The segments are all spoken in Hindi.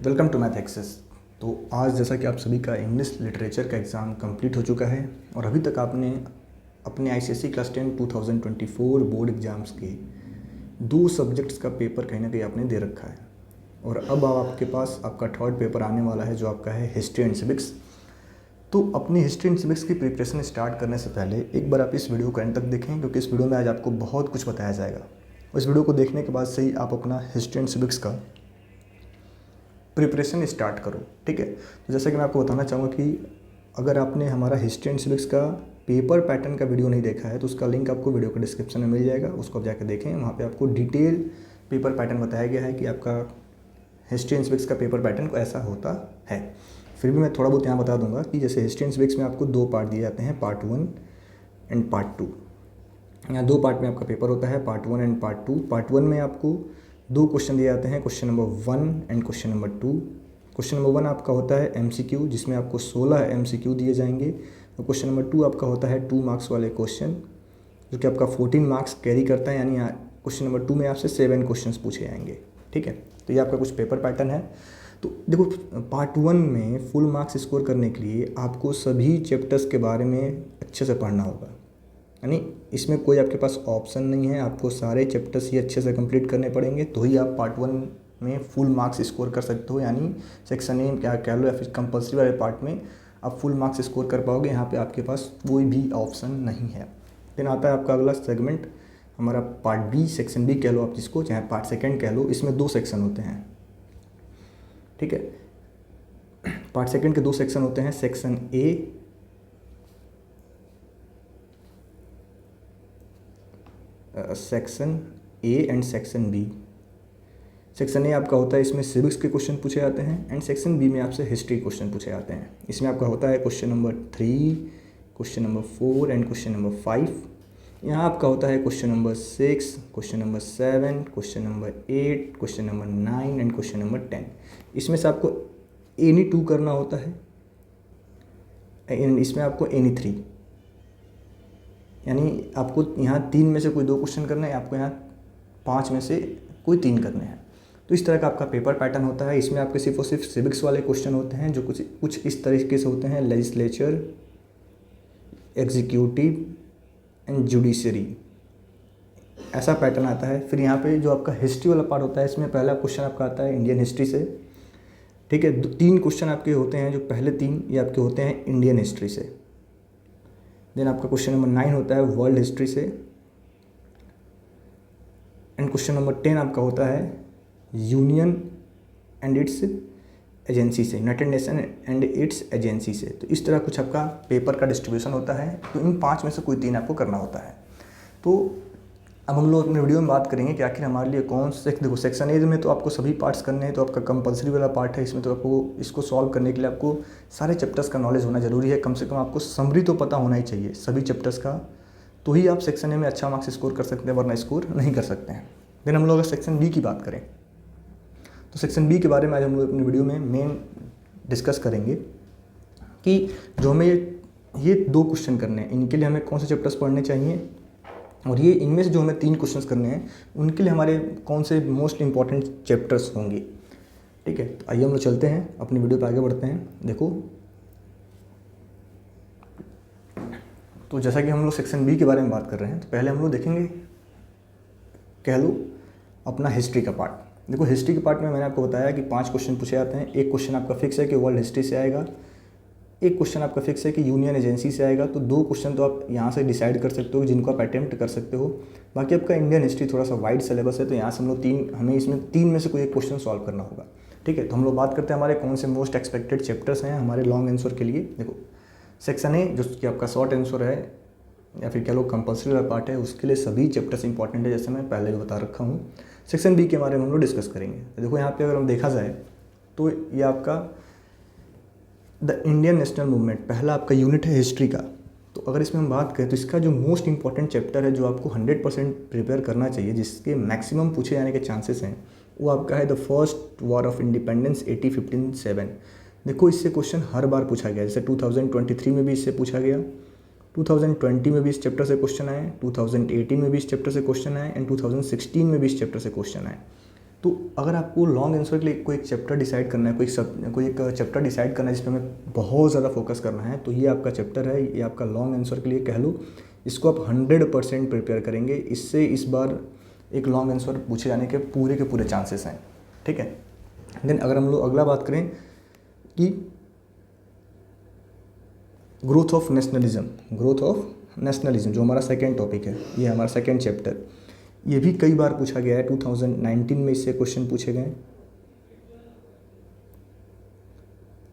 Welcome to math access. तो आज जैसा कि आप सभी का इंग्लिश लिटरेचर का एग्ज़ाम कंप्लीट हो चुका है और अभी तक आपने अपने आईसीएसई क्लास 10 2024 बोर्ड एग्ज़ाम्स के 2 सब्जेक्ट्स का पेपर कहीं ना कहीं आपने दे रखा है और अब आपके पास आपका थर्ड पेपर आने वाला है जो आपका है हिस्ट्री एंड सिविक्स। तो अपनी हिस्ट्री एंड सिविक्स की प्रिपरेशन स्टार्ट करने से पहले एक बार आप इस वीडियो को एंड तक देखें, क्योंकि इस वीडियो में आज आपको बहुत कुछ बताया जाएगा। इस वीडियो को देखने के बाद से ही आप अपना हिस्ट्री एंड सिविक्स का प्रिपरेशन स्टार्ट करो। ठीक है, तो जैसा कि मैं आपको बताना चाहूँगा कि अगर आपने हमारा हिस्ट्री एंड सिविक्स का पेपर पैटर्न का वीडियो नहीं देखा है तो उसका लिंक आपको वीडियो के डिस्क्रिप्शन में मिल जाएगा, उसको आप जाकर देखें। वहाँ पे आपको डिटेल पेपर पैटर्न बताया गया है कि आपका हिस्ट्री एंड सिविक्स का पेपर पैटर्न को ऐसा होता है। फिर भी मैं थोड़ा बहुत यहाँ बता दूंगा कि जैसे हिस्ट्री एंड सिविक्स में आपको 2 पार्ट दिए जाते हैं, पार्ट 1 एंड पार्ट 2। यहाँ 2 पार्ट में आपका पेपर होता है, पार्ट 1 एंड पार्ट 2। पार्ट 1 में आपको 2 क्वेश्चन दिए जाते हैं, question number 1 and question number 2। Question number 1 आपका होता है एमसीक्यू, जिसमें आपको 16 एमसीक्यू दिए जाएंगे। और क्वेश्चन नंबर 2 आपका होता है 2 मार्क्स वाले क्वेश्चन, जो कि आपका 14 मार्क्स कैरी करता है। यानी क्वेश्चन नंबर 2 में आपसे 7 क्वेश्चंस पूछे जाएंगे। ठीक है, तो ये आपका कुछ पेपर पैटर्न है। तो देखो, पार्ट 1 में फुल मार्क्स स्कोर करने के लिए आपको सभी चैप्टर्स के बारे में अच्छे से पढ़ना होगा। यानी इसमें कोई आपके पास ऑप्शन नहीं है, आपको सारे चैप्टर्स ही अच्छे से कंप्लीट करने पड़ेंगे, तो ही आप पार्ट 1 में फुल मार्क्स स्कोर कर सकते हो। यानी सेक्शन ए क्या कह लो या फिर कंपल्सरी वाले पार्ट में आप फुल मार्क्स स्कोर कर पाओगे। यहाँ पे आपके पास कोई भी ऑप्शन नहीं है। फिर आता है आपका अगला सेगमेंट, हमारा पार्ट बी, सेक्शन बी कह लो आप जिसको, चाहे पार्ट सेकेंड कह लो। इसमें 2 सेक्शन होते हैं। ठीक है, पार्ट सेकेंड के 2 सेक्शन होते हैं, section A section A and section B. Section A आपका होता है, इसमें सिविक्स के क्वेश्चन पूछे जाते हैं, एंड सेक्शन बी में आपसे हिस्ट्री क्वेश्चन पूछे जाते हैं। इसमें आपका होता है question number 3, question number 4 and question number 5। यहाँ आपका होता है question number 6, question number 7, question number 8, question number 9 and question number 10। इसमें से आपको एनी 2 करना होता है, इसमें आपको एनी 3, यानी आपको यहाँ 3 में से कोई 2 क्वेश्चन करना है, आपको यहाँ 5 में से कोई 3 करने हैं। तो इस तरह का आपका पेपर पैटर्न होता है। इसमें आपके सिर्फ और सिर्फ सिविक्स वाले क्वेश्चन होते हैं, जो कुछ इस तरीके से होते हैं, लेजिस्लेचर, एग्जीक्यूटिव एंड जुडिशरी, ऐसा पैटर्न आता है। फिर यहाँ पे जो आपका हिस्ट्री वाला पार्ट होता है, इसमें पहला क्वेश्चन आपका आता है इंडियन हिस्ट्री से। ठीक है, 3 क्वेश्चन आपके होते हैं, जो पहले 3 ये आपके होते हैं इंडियन हिस्ट्री से। देन आपका क्वेश्चन नंबर 9 होता है वर्ल्ड हिस्ट्री से, एंड क्वेश्चन नंबर 10 आपका होता है यूनियन एंड इट्स एजेंसी से, United nation and it's agency से। तो इस तरह कुछ आपका पेपर का डिस्ट्रीब्यूशन होता है। तो इन 5 में से कोई 3 आपको करना होता है। तो अब हम लोग अपने वीडियो में बात करेंगे कि आखिर हमारे लिए कौन से, देखो सेक्शन ए में तो आपको सभी पार्ट्स करने हैं, तो आपका कंपलसरी वाला पार्ट है। इसमें तो आपको इसको सॉल्व करने के लिए आपको सारे चैप्टर्स का नॉलेज होना जरूरी है। कम से कम आपको समरी तो पता होना ही चाहिए सभी चैप्टर्स का, तो ही आप सेक्शन ए में अच्छा मार्क्स स्कोर कर सकते हैं, वरना स्कोर नहीं कर सकते हैं। देन हम लोग अगर सेक्शन बी की बात करें, तो सेक्शन बी के बारे में आज हम लोग अपनी वीडियो में मेन डिस्कस करेंगे कि जो हमें ये 2 क्वेश्चन करने हैं, इनके लिए हमें कौन से चैप्टर्स पढ़ने चाहिए, और ये इनमें से जो हमें 3 क्वेश्चंस करने हैं उनके लिए हमारे कौन से मोस्ट इंपॉर्टेंट चैप्टर्स होंगे। ठीक है, तो आइए हम लोग चलते हैं, अपनी वीडियो पे आगे बढ़ते हैं। देखो, तो जैसा कि हम लोग सेक्शन बी के बारे में बात कर रहे हैं, तो पहले हम लोग देखेंगे कह लो अपना हिस्ट्री का पार्ट। देखो, हिस्ट्री के पार्ट में मैंने आपको बताया कि 5 क्वेश्चन पूछे जाते हैं। एक क्वेश्चन आपका फिक्स है कि वर्ल्ड हिस्ट्री से आएगा, एक क्वेश्चन आपका फिक्स है कि यूनियन एजेंसी से आएगा। तो 2 क्वेश्चन तो आप यहाँ से डिसाइड कर सकते हो जिनको आप अटेम्प्ट कर सकते हो। बाकी आपका इंडियन हिस्ट्री थोड़ा सा वाइड सिलेबस है, तो यहाँ से हम लोग हमें इसमें 3 में से कोई एक क्वेश्चन सॉल्व करना होगा। ठीक है, तो हम लोग बात करते हैं हमारे कौन से मोस्ट एक्सपेक्टेड चैप्टर्स हैं हमारे लॉन्ग आंसर के लिए। देखो, सेक्शन ए जो कि आपका शॉर्ट आंसर है या फिर कह लो कंपल्सरी वाला पार्ट है, उसके लिए सभी चैप्टर्स इंपॉर्टेंट है, जैसे मैं पहले भी बता रखा हूँ। सेक्शन बी के बारे में हम लोग डिस्कस करेंगे। तो देखो, यहाँ पे अगर हम देखा जाए तो ये आपका द इंडियन नेशनल मूवमेंट पहला आपका यूनिट है हिस्ट्री का। तो अगर इसमें हम बात करें तो इसका जो मोस्ट इंपॉर्टेंट चैप्टर है, जो आपको 100% प्रिपेयर करना चाहिए, जिसके मैक्सिमम पूछे जाने के चांसेस हैं, वो आपका है the first war of independence 1857। देखो, इससे क्वेश्चन हर बार पूछा गया, जैसे 2023 में भी इससे पूछा गया, 2020 में भी इस चैप्टर से क्वेश्चन आए, 2018 में भी इस चैप्टर से क्वेश्चन आए, एंड 2016 में भी इस चैप्टर से क्वेश्चन आए। तो अगर आपको लॉन्ग आंसर के लिए कोई एक चैप्टर डिसाइड करना है, कोई एक चैप्टर डिसाइड करना है जिसमें हमें बहुत ज़्यादा फोकस करना है, तो ये आपका चैप्टर है, ये आपका लॉन्ग आंसर के लिए कह लो। इसको आप 100% प्रिपेयर करेंगे, इससे इस बार एक लॉन्ग आंसर पूछे जाने के पूरे चांसेस हैं। ठीक है। देन अगर हम लोग अगला बात करें कि ग्रोथ ऑफ नेशनलिज्म जो हमारा सेकेंड टॉपिक है, ये हमारा सेकेंड चैप्टर, ये भी कई बार पूछा गया है। 2019 में इससे क्वेश्चन पूछे गए,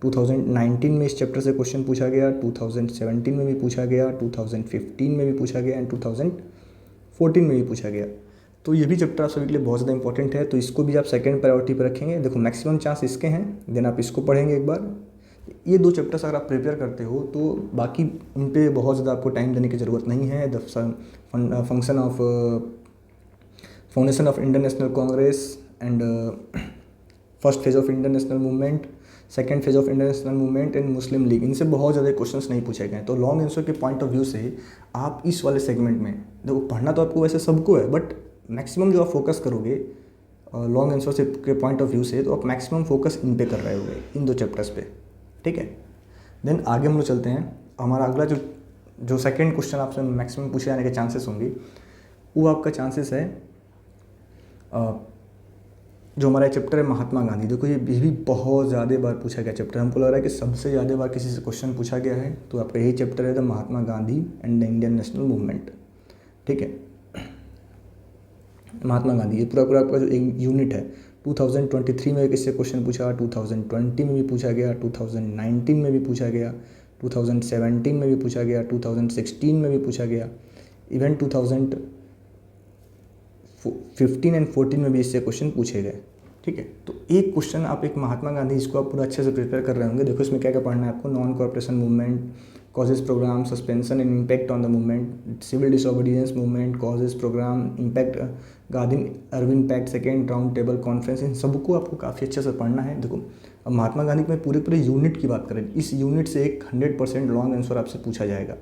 2019 में इस चैप्टर से क्वेश्चन पूछा गया, 2017 में भी पूछा गया, 2015 में भी पूछा गया एंड 2014 में भी पूछा गया। तो ये भी चैप्टर आप सभी के लिए बहुत ज़्यादा इंपॉर्टेंट है, तो इसको भी आप सेकंड प्रायोरिटी पर रखेंगे। देखो मैक्सिमम चांस इसके हैं, देन आप इसको पढ़ेंगे एक बार। ये दो चैप्टर्स अगर आप प्रिपेयर करते हो तो बाकी उन पे बहुत ज़्यादा आपको टाइम देने की ज़रूरत नहीं है। The foundation of Indian national Congress and first phase of Indian national movement, second phase of Indian national movement and Muslim league, इनसे बहुत ज़्यादा क्वेश्चंस नहीं पूछे गए। तो लॉन्ग आंसर के पॉइंट ऑफ व्यू से आप इस वाले सेगमेंट में, देखो पढ़ना तो आपको वैसे सबको है, बट मैक्सिमम जो आप फोकस करोगे लॉन्ग आंसर से के पॉइंट ऑफ व्यू से, तो आप मैक्सिमम फोकस इन पे कर रहे होगे, इन दो चैप्टर्स पे। ठीक है। देन आगे हम लोग चलते हैं। हमारा अगला जो सेकंड क्वेश्चन आपसे मैक्सिमम पूछे जाने के चांसेस होंगे, वो आपका चांसेस है जो हमारा चैप्टर है महात्मा गांधी। देखो ये भी बहुत ज़्यादा बार पूछा गया चैप्टर, हमको लग रहा है कि सबसे ज़्यादा बार किसी से क्वेश्चन पूछा गया है, तो आपका यही चैप्टर है the Mahatma Gandhi and the Indian national movement. ठीक है। महात्मा गांधी ये पूरा आपका जो एक यूनिट है, 2023 में किससे क्वेश्चन पूछा, 2020 में भी पूछा गया, 2019 में भी पूछा गया, 2017 में भी पूछा गया, 2016 में भी पूछा गया, इवन 2015 एंड 14 में भी इससे क्वेश्चन पूछे गए। ठीक है। तो एक क्वेश्चन आप एक महात्मा गांधी, इसको आप पूरा अच्छे से प्रिपेयर कर रहे होंगे। देखो इसमें क्या क्या पढ़ना है आपको, non corporation movement, causes programme, suspension and impact on the movement, civil disobedience movement, causes programme, impact, Gandhi Irwin pact, second round table conference, इन सबको आपको काफ़ी अच्छे से पढ़ना है। देखो अब महात्मा गांधी में पूरे यूनिट की बात करें, इस यूनिट से एक 100% लॉन्ग आंसर आपसे पूछा जाएगा,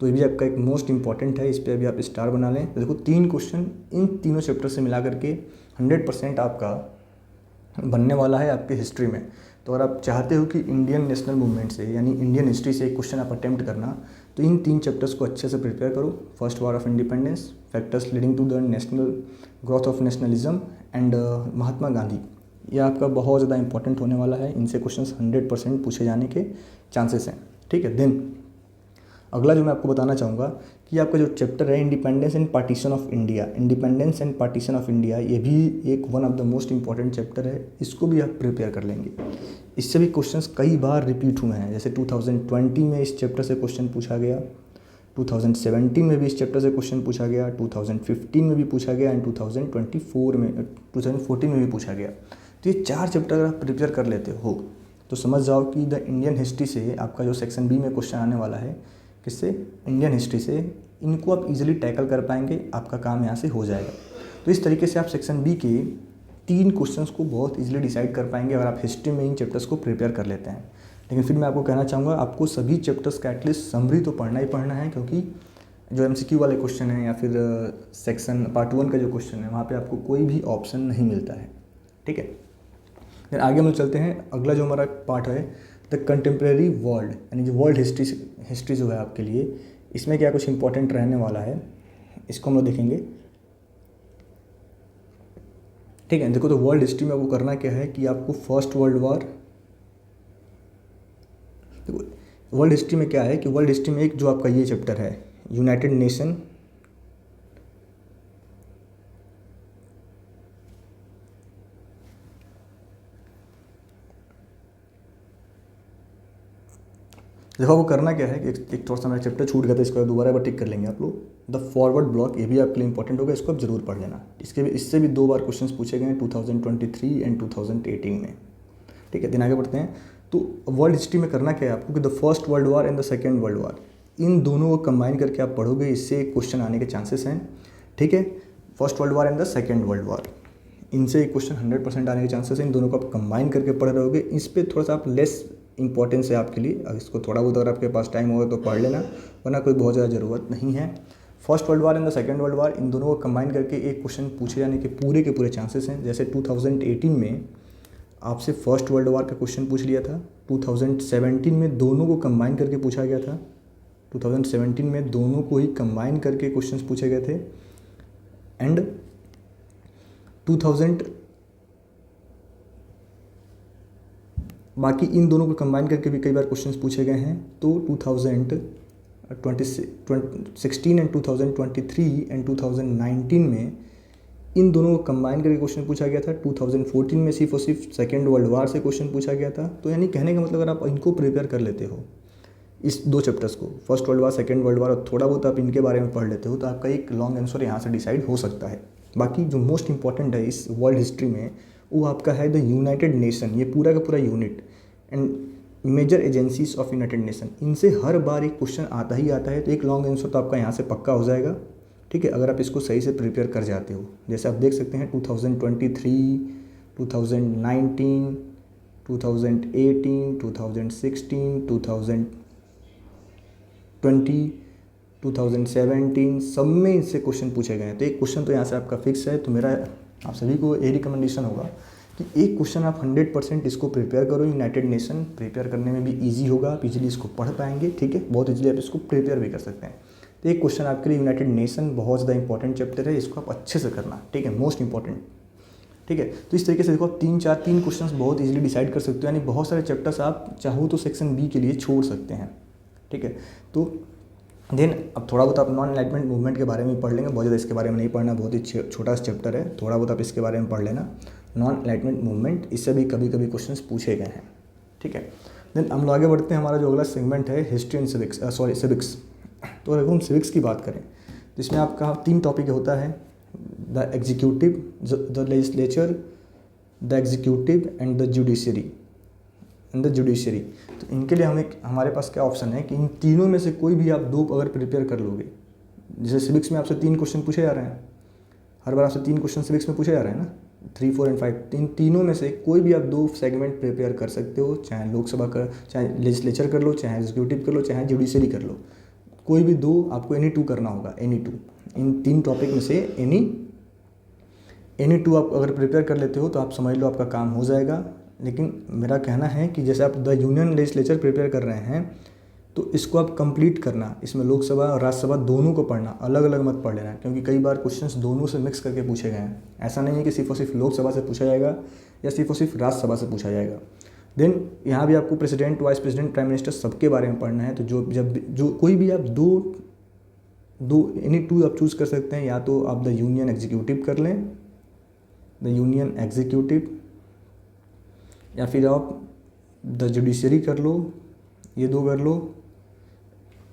तो ये भी आपका एक मोस्ट इंपॉर्टेंट है, इस पर अभी आप स्टार बना लें। तो देखो 3 क्वेश्चन इन तीनों चैप्टर से मिला करके 100% आपका बनने वाला है आपके हिस्ट्री में। तो अगर आप चाहते हो कि इंडियन नेशनल मूवमेंट से यानी इंडियन हिस्ट्री से एक क्वेश्चन आप अटेम्प्ट करना, तो इन 3 चैप्टर्स को अच्छे से प्रिपेयर करो। First war of independence, factors leading to the national growth of nationalism and Mahatma Gandhi, ये आपका बहुत ज़्यादा इंपॉर्टेंट होने वाला है। इनसे क्वेश्चंस 100% पूछे जाने के चांसेस हैं। ठीक है। देन अगला जो मैं आपको बताना चाहूँगा कि आपका जो चैप्टर है independence and partition of India, independence and partition of India, ये भी एक one of the most important chapter है। इसको भी आप प्रिपेयर कर लेंगे। इससे भी क्वेश्चंस कई बार रिपीट हुए हैं, जैसे 2020 में इस चैप्टर से क्वेश्चन पूछा गया, 2017 में भी इस चैप्टर से क्वेश्चन पूछा गया, 2015 में भी पूछा गया एंड 2014 में भी पूछा गया। तो ये 4 चैप्टर अगर आप प्रिपेयर कर लेते हो तो समझ जाओ कि द इंडियन हिस्ट्री से आपका जो सेक्शन बी में क्वेश्चन आने वाला है, किससे, इंडियन हिस्ट्री से, इनको आप इजीली टैकल कर पाएंगे, आपका काम यहाँ से हो जाएगा। तो इस तरीके से आप सेक्शन बी के 3 क्वेश्चंस को बहुत इजीली डिसाइड कर पाएंगे अगर आप हिस्ट्री में इन चैप्टर्स को प्रिपेयर कर लेते हैं। लेकिन फिर मैं आपको कहना चाहूँगा, आपको सभी चैप्टर्स का एटलीस्ट समरी तो पढ़ना ही पढ़ना है, क्योंकि जो MCQ वाले क्वेश्चन हैं या फिर सेक्शन पार्ट 1 का जो क्वेश्चन है, वहाँ पर आपको कोई भी ऑप्शन नहीं मिलता है। ठीक है। फिर आगे हम चलते हैं। अगला जो हमारा पार्ट है द कंटेम्प्रेरी वर्ल्ड, यानी जो वर्ल्ड हिस्ट्री जो है आपके लिए, इसमें क्या कुछ इंपॉर्टेंट रहने वाला है, इसको हम लोग देखेंगे। ठीक है। देखो तो वर्ल्ड हिस्ट्री में आपको करना क्या है कि आपको फर्स्ट वर्ल्ड वार, देखो वर्ल्ड हिस्ट्री में क्या है कि वर्ल्ड हिस्ट्री में एक जो आपका ये चैप्टर है यूनाइटेड नेशन, देखो वो करना क्या है कि एक थोड़ा सा मेरा चैप्टर छूट गया था, इसको दोबारा बार टिक कर लेंगे आप लोग। द फॉरवर्ड ब्लॉक, ये भी आपके लिए इंपॉर्टेंट होगा, इसको आप जरूर पढ़ लेना। इससे भी 2 बार क्वेश्चंस पूछे गए हैं 2023 एंड 2018 में। ठीक है। दिन आगे बढ़ते हैं। तो वर्ल्ड हिस्ट्री में करना क्या है आपको कि the first world war and the second world war, इन दोनों को कंबाइन करके आप पढ़ोगे, इससे क्वेश्चन आने के चांसेस हैं। ठीक है। First world war and the second world वार, इनसे एक क्वेश्चन 100% आने के चांसेस हैं। इन दोनों को आप कंबाइन करके पढ़ रहे होगे। इस पर थोड़ा सा आप लेस इंपॉर्टेंस है आपके लिए, अब इसको थोड़ा बहुत अगर आपके पास टाइम होगा तो पढ़ लेना, वरना कोई बहुत ज़्यादा ज़रूरत नहीं है। First world war and the second world war, इन दोनों को कंबाइन करके एक क्वेश्चन पूछे जाने के पूरे चांसेस हैं। जैसे 2018 में आपसे फर्स्ट वर्ल्ड वार का क्वेश्चन पूछ लिया था, 2017 में दोनों को कंबाइन करके पूछा गया था, 2017 में दोनों को ही कंबाइन करके क्वेश्चंस पूछे गए थे, एंड 2000 बाकी इन दोनों को कंबाइन करके भी कई बार क्वेश्चंस पूछे गए हैं। तो 2016 एंड 2023 एंड 2019 में इन दोनों को कंबाइन करके क्वेश्चन पूछा गया था। 2014 में सिर्फ और सिर्फ सेकेंड वर्ल्ड वार से क्वेश्चन पूछा गया था। तो यानी कहने का मतलब अगर आप इनको प्रिपेयर कर लेते हो, इस दो चैप्टर्स को, फर्स्ट वर्ल्ड वार, सेकेंड वर्ल्ड वार, और थोड़ा बहुत आप इनके बारे में पढ़ लेते हो, तो आपका एक लॉन्ग आंसर यहाँ से डिसाइड हो सकता है। बाकी जो मोस्ट इंपॉर्टेंट है इस वर्ल्ड हिस्ट्री में, वो आपका है द यूनाइटेड नेशन। ये पूरा का पूरा unit and major agencies of United Nation, इनसे हर बार एक क्वेश्चन आता ही आता है। तो एक लॉन्ग आंसर तो आपका यहाँ से पक्का हो जाएगा, ठीक है, अगर आप इसको सही से प्रिपेयर कर जाते हो। जैसे आप देख सकते हैं 2023, 2019, 2018, 2016, 2020, 2017, सब में इससे क्वेश्चन पूछे गए हैं। तो एक क्वेश्चन तो यहाँ से आपका फिक्स है। तो मेरा आप सभी को ये रिकमेंडेशन होगा कि एक क्वेश्चन आप 100% इसको प्रिपेयर करो। यूनाइटेड नेशन प्रिपेयर करने में भी इजी होगा, आप इजीली इसको पढ़ पाएंगे, ठीक है, बहुत इजीली आप इसको प्रिपेयर भी कर सकते हैं। तो एक क्वेश्चन आपके लिए यूनाइटेड नेशन बहुत ज़्यादा इंपॉर्टेंट चैप्टर है, इसको आप अच्छे से करना, ठीक है, मोस्ट इंपॉर्टेंट, ठीक है। तो इस तरीके से देखो आप 3 क्वेश्चंस बहुत इजीली डिसाइड कर सकते हो। यानी बहुत सारे चैप्टर्स आप चाहो तो सेक्शन बी के लिए छोड़ सकते हैं, ठीक है। तो देन अब थोड़ा बहुत आप नॉन एनलाइटमेंट मूवमेंट के बारे में पढ़ लेंगे, बहुत ज़्यादा इसके बारे में नहीं पढ़ना, बहुत ही छोटा सा चैप्टर है, थोड़ा बहुत आप इसके बारे में पढ़ लेना। नॉन एनलाइटमेंट मूवमेंट, इससे भी कभी कभी क्वेश्चंस पूछे गए हैं, ठीक है। देन हम लोग आगे बढ़ते हैं। हमारा जो अगला सेगमेंट है हिस्ट्री एंड सिविक्स, सिविक्स। तो अगर हम सिविक्स की बात करें, जिसमें आपका 3 टॉपिक होता है, the executive, the legislature, the executive and the judiciary, तो इनके लिए हमारे पास क्या ऑप्शन है कि इन तीनों में से कोई भी आप 2 अगर प्रिपेयर कर लोगे, जैसे सिविक्स में आपसे 3 क्वेश्चन पूछे जा रहे हैं, हर बार आपसे 3 क्वेश्चन सिविक्स में पूछे जा रहे हैं ना, 3, 4 एंड 5, तीनों में से कोई भी आप 2 सेगमेंट प्रिपेयर कर सकते हो, चाहे लोकसभा का, चाहे लेजिस्लेचर कर लो, चाहे एग्जीक्यूटिव कर लो, चाहे जुडिशरी कर लो, कोई भी 2 आपको एनी 2 करना होगा, एनी 2। इन 3 टॉपिक में से एनी 2 आप अगर प्रिपेयर कर लेते हो तो आप समझ लो आपका काम हो जाएगा। लेकिन मेरा कहना है कि जैसे आप द यूनियन लेजिस्लेचर प्रिपेयर कर रहे हैं, तो इसको आप कंप्लीट करना, इसमें लोकसभा और राज्यसभा दोनों को पढ़ना, अलग अलग मत पढ़ लेना, क्योंकि कई बार क्वेश्चंस दोनों से मिक्स करके पूछे गए हैं। ऐसा नहीं है कि सिर्फ और सिर्फ लोकसभा से पूछा जाएगा या सिर्फ और सिर्फ राज्यसभा से पूछा जाएगा। देन यहाँ भी आपको president, vice president, prime minister सबके बारे में पढ़ना है। तो जो कोई भी आप दो एनी 2 आप चूज़ कर सकते हैं, या तो आप द यूनियन एग्जीक्यूटिव कर लें, द यूनियन एग्जीक्यूटिव, या फिर आप द जुडिशरी कर लो, ये 2 कर लो,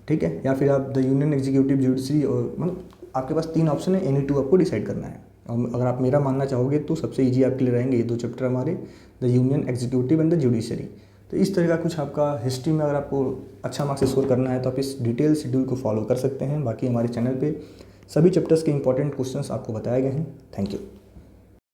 ठीक है, या फिर आप द यूनियन एग्जीक्यूटिव, जुडिशरी, और मतलब आपके पास 3 ऑप्शन है, एनी 2 आपको डिसाइड करना है। और अगर आप मेरा मानना चाहोगे तो सबसे इजी आपके लिए रहेंगे ये 2 चैप्टर हमारे, the union executive and the judiciary. तो इस तरह का कुछ आपका हिस्ट्री में अगर आपको अच्छा मार्क्स स्कोर करना है तो आप इस डिटेल शेड्यूल को फॉलो कर सकते हैं। बाकी हमारे चैनल पे सभी चैप्टर्स के इंपॉर्टेंट क्वेश्चंस आपको बताए गए हैं। Thank you.